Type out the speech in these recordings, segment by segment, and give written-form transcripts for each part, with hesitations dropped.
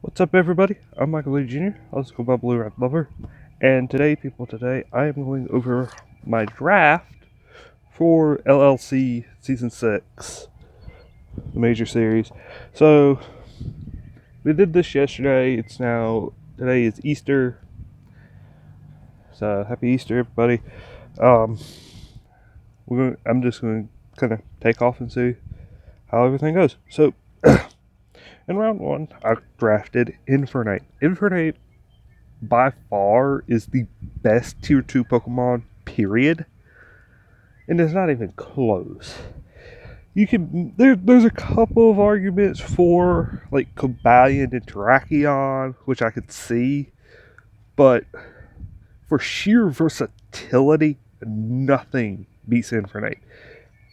What's up, everybody? I'm Michael Lee Jr. Let's go by Blue Red Lover. And today, I am going over my draft for LLC Season 6, the major series. So, we did this yesterday. Today is Easter. So, happy Easter, everybody. Um, I'm just going to kind of take off and see how everything goes. So, in round one, I drafted Infernape. Infernape by far is the best tier 2 Pokemon, period. And it's not even close. There's a couple of arguments for like Cobalion and Terrakion, which I could see, but for sheer versatility, nothing beats Infernape.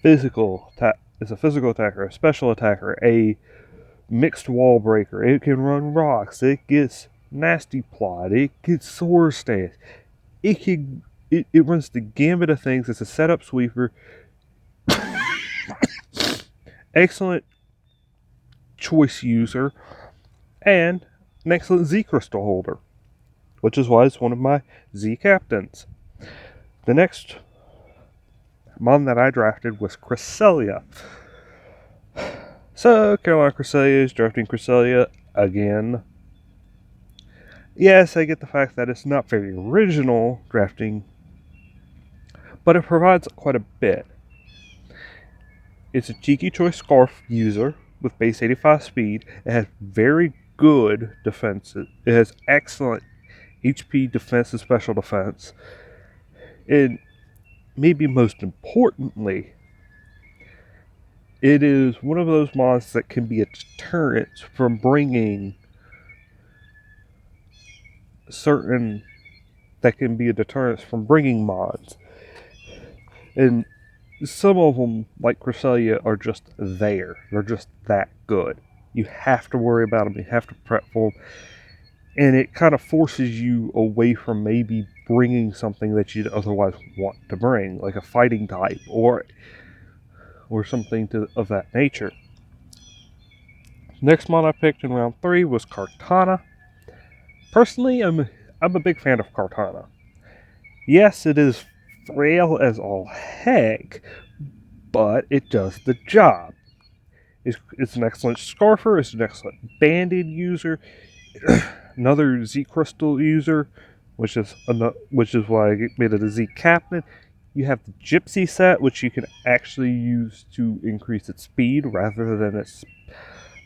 It's a physical attacker, a special attacker, a mixed wall breaker. It can run rocks. It gets nasty plot. It gets sword stance. It runs the gambit of things. It's a setup sweeper. Excellent choice user, and an excellent Z crystal holder, which is why it's one of my Z captains. The next mon that I drafted was Cresselia. So Carolina Cresselia is drafting Cresselia again. Yes, I get the fact that it's not very original drafting, but it provides quite a bit. It's a cheeky choice scarf user with base 85 speed. It has very good defenses. It has excellent HP defense and special defense. And maybe most importantly, it is one of those mods that can be a deterrent from bringing mods. And some of them, like Cresselias, are just there. They're just that good. You have to worry about them. You have to prep for them. And it kind of forces you away from maybe bringing something that you'd otherwise want to bring, like a fighting type or something of that nature. Next mod I picked in round 3 was Kartana. Personally, I'm a big fan of Kartana. Yes, it is frail as all heck, but it does the job. It's an excellent Scarfer. It's an excellent Banded user. Another Z Crystal user, which is why I made it a Z Captain. You have the Gypsy set, which you can actually use to increase its speed rather than its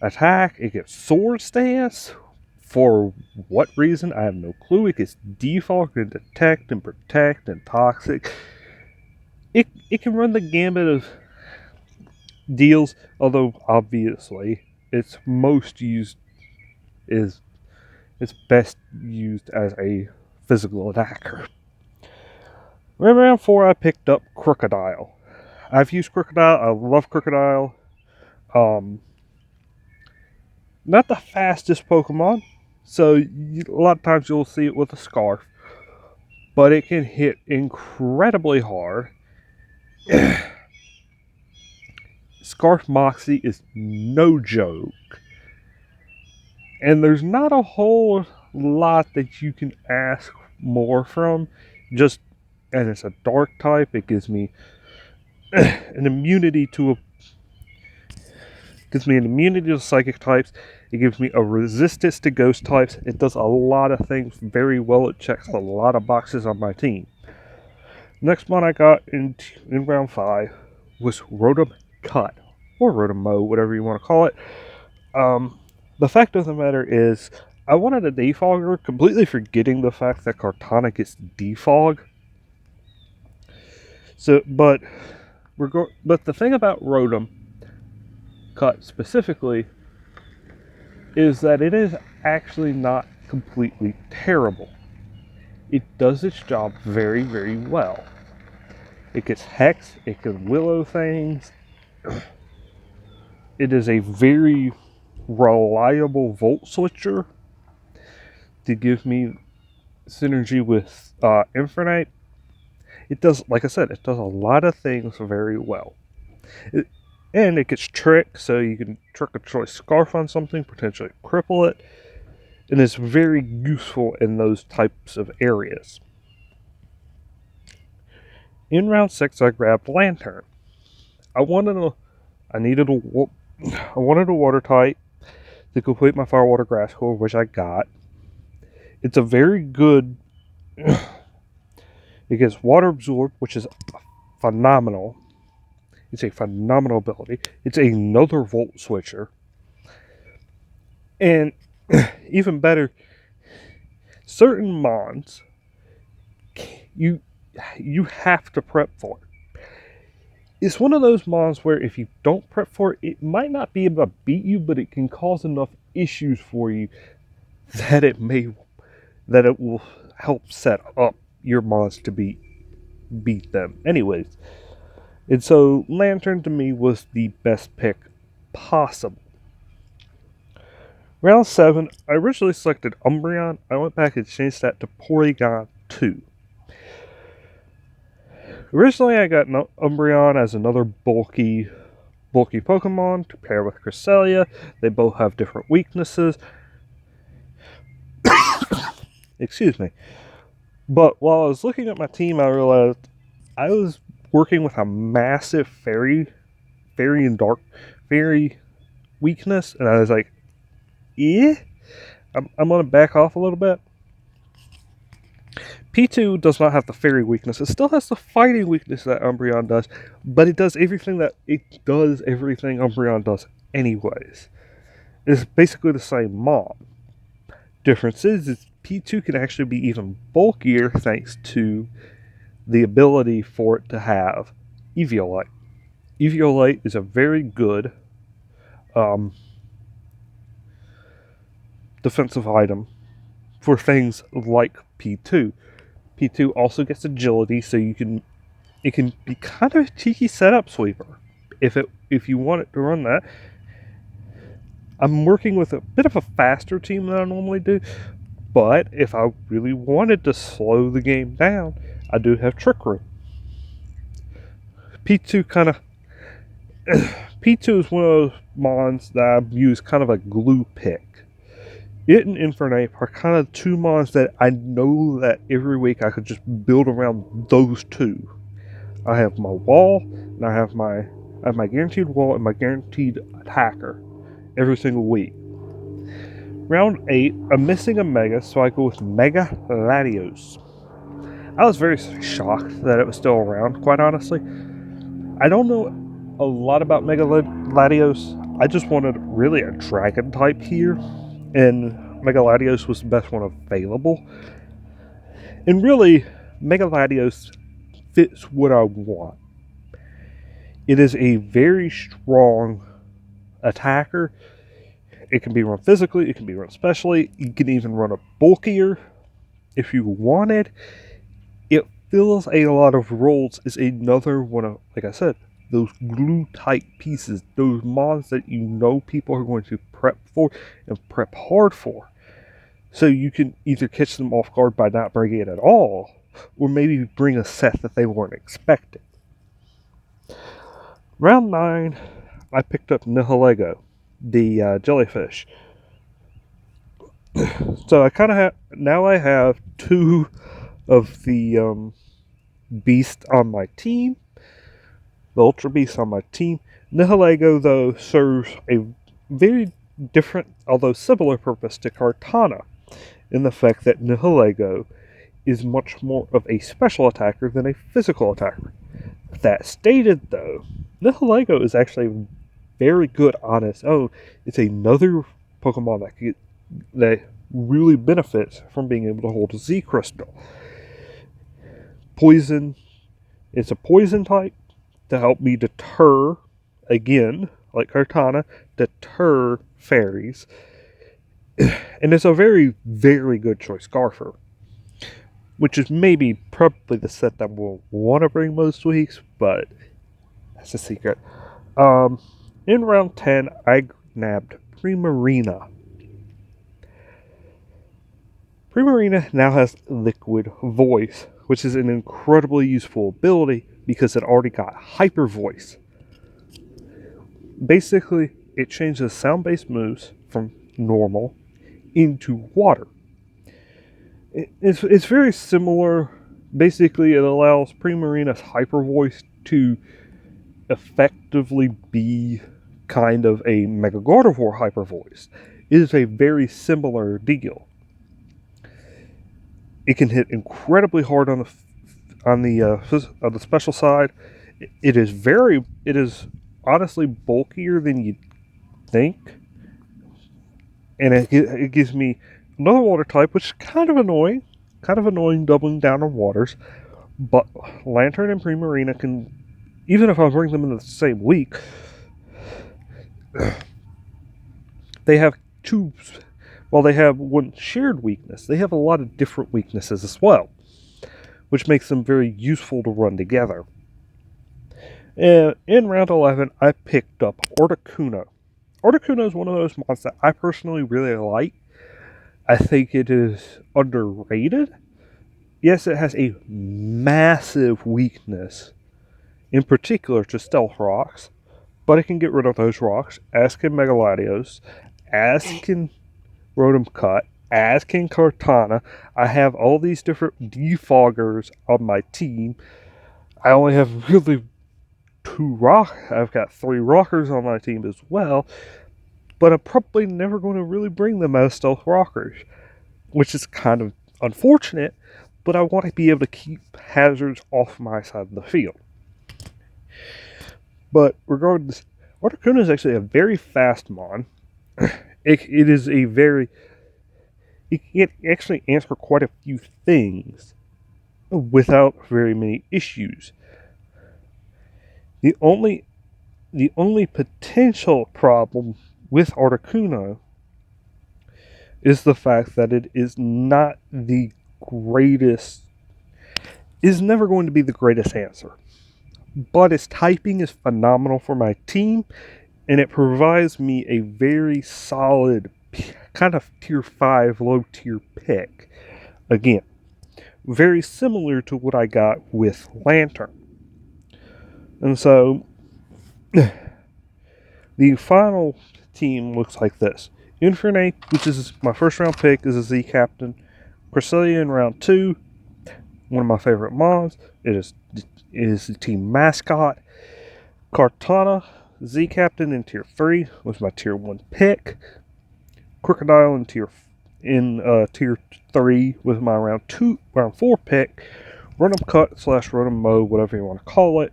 attack. It gets Sword Stance. For what reason, I have no clue. It gets Defog and Detect and Protect and Toxic. It can run the gambit of deals, although obviously its best used as a physical attacker. In round 4, I picked up Crocodile. I've used Crocodile. I love Crocodile. Not the fastest Pokemon, so a lot of times you'll see it with a Scarf, but it can hit incredibly hard. Scarf Moxie is no joke. And there's not a whole lot that you can ask more from. And it's a dark type, it gives me an immunity to psychic types. It gives me a resistance to ghost types. It does a lot of things very well. It checks a lot of boxes on my team. Next one I got in round 5 was Rotom Cut, or Rotom Mo, whatever you want to call it. The fact of the matter is, I wanted a defogger, completely forgetting the fact that Kartana gets defog. But the thing about Rotom Cut specifically is that it is actually not completely terrible. It does its job very, very well. It gets Hex, it can Willow things. It is a very reliable Volt Switcher to give me synergy with Infernape. It does, like I said, it does a lot of things very well. And it gets Trick, so you can trick a choice Scarf on something, potentially cripple it. and is very useful in those types of areas. In round 6, I grabbed Lantern. I wanted a water type to complete my Fire Water Grass core, which I got. It's a very good. It gets Water Absorb, which is phenomenal. It's a phenomenal ability. It's another Volt Switcher. And even better, certain mons you have to prep for it. It's one of those mons where if you don't prep for it, it might not be able to beat you, but it can cause enough issues for you that it will help set up your mons to beat them. Anyways, and so Lantern to me was the best pick possible. Round 7, I originally selected Umbreon. I went back and changed that to Porygon 2. Originally, I got Umbreon as another bulky Pokemon to pair with Cresselia. They both have different weaknesses. Excuse me. But while I was looking at my team, I realized I was working with a massive fairy and dark fairy weakness, and I was like, I'm going to back off a little bit. P2 does not have the fairy weakness. It still has the fighting weakness that Umbreon does, but it does everything Umbreon does anyways. It's basically the same mon. Difference is P2 can actually be even bulkier thanks to the ability for it to have Eviolite. Eviolite is a very good defensive item for things like P2. P2 also gets agility, so it can be kind of a cheeky setup sweeper if you want it to run that. I'm working with a bit of a faster team than I normally do, but if I really wanted to slow the game down, I do have Trick Room. P2 is one of those mons that I use kind of a glue pick. It and Infernape are kind of two mons that I know that every week I could just build around those two. I have my wall, and I have my guaranteed wall and my guaranteed attacker every single week. Round 8, I'm missing a Mega, so I go with Mega Latios. I was very shocked that it was still around, quite honestly. I don't know a lot about Mega Latios. I just wanted really a dragon type here, and Mega Latios was the best one available. And really, Mega Latios fits what I want. It is a very strong attacker. It can be run physically, it can be run specially, you can even run a bulkier if you wanted. It fills a lot of roles as another one of, like I said, those glue type pieces, those mons that you know people are going to prep for and prep hard for. So you can either catch them off guard by not bringing it at all, or maybe bring a set that they weren't expecting. Round 9, I picked up Nihilego, the jellyfish. So I have two of the beasts on my team, the Ultra Beasts on my team. Nihilego, though, serves a very different, although similar purpose to Kartana, in the fact that Nihilego is much more of a special attacker than a physical attacker. That stated, though, Nihilego is actually very good on its own. It's another Pokemon that really benefits from being able to hold a Z Crystal. Poison. It's a poison type to help me deter, again, like Kartana, deter fairies. And it's a very, very good choice, Scarfer, which is probably the set that we'll want to bring most weeks, but that's a secret. In round 10, I nabbed Primarina. Primarina now has Liquid Voice, which is an incredibly useful ability because it already got Hyper Voice. Basically, it changes sound-based moves from normal, into water. It's very similar. Basically, it allows Primarina's Hyper Voice to effectively be kind of a Mega Gardevoir Hyper Voice. It is a very similar deal. It can hit incredibly hard on the special side. It is honestly bulkier than you'd think, and it gives me another water type, which is kind of annoying. Kind of annoying doubling down on waters, but Lantern and Primarina can, even if I bring them in the same week, they have two. While they have one shared weakness, they have a lot of different weaknesses as well, which makes them very useful to run together. And in round 11, I picked up Articuno. Articuno is one of those mons that I personally really like. I think it is underrated. Yes, it has a massive weakness, in particular to Stealth Rocks, but it can get rid of those rocks, as can Megaladios, as can Rotom Cut, as can Kartana. I have all these different defoggers on my team. I only have really I've got 3 rockers on my team as well, but I'm probably never going to really bring them as stealth rockers, which is kind of unfortunate, but I want to be able to keep hazards off my side of the field. But regardless, Articuno is actually a very fast mon. It is a very... It can actually answer quite a few things without very many issues. The only potential problem with Articuno is the fact that it is not the greatest, is never going to be the greatest answer. But its typing is phenomenal for my team, and it provides me a very solid kind of tier 5, low tier pick. Again, very similar to what I got with Lantern. And so, the final team looks like this. Infernape, which is my first round pick, is a Z Captain. Cresselias in round 2, one of my favorite mons. It is the team mascot. Kartana, Z Captain in tier 3, was my tier 1 pick. Crocodile in tier 3 was my round 4 pick. Rotom Cut / Rotom Mow, whatever you want to call it,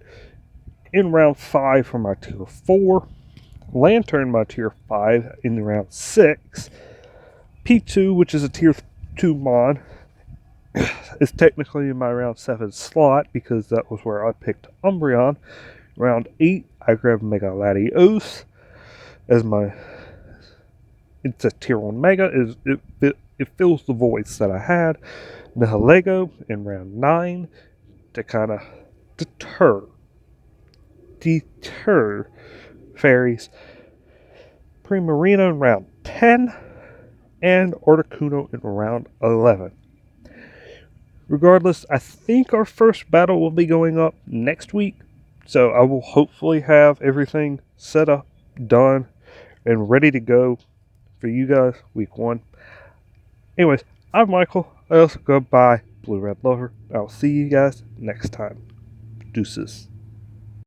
in round 5 for my tier 4. Lantern, my tier 5, in round 6. P2, which is a tier 2 mon, is technically in my round 7 slot because that was where I picked Umbreon. Round 8, I grabbed Megaladios as my... It's a tier 1 Mega. It fills the voids that I had. Nihilego in round 9 to kind of deter fairies. Primarina in round 10, and Articuno in round 11. Regardless, I think our first battle will be going up next week, so I will hopefully have everything set up, done, and ready to go for you guys week 1. Anyways, I'm Michael. I also go by Blue Red Lover. I'll see you guys next time. Deuces.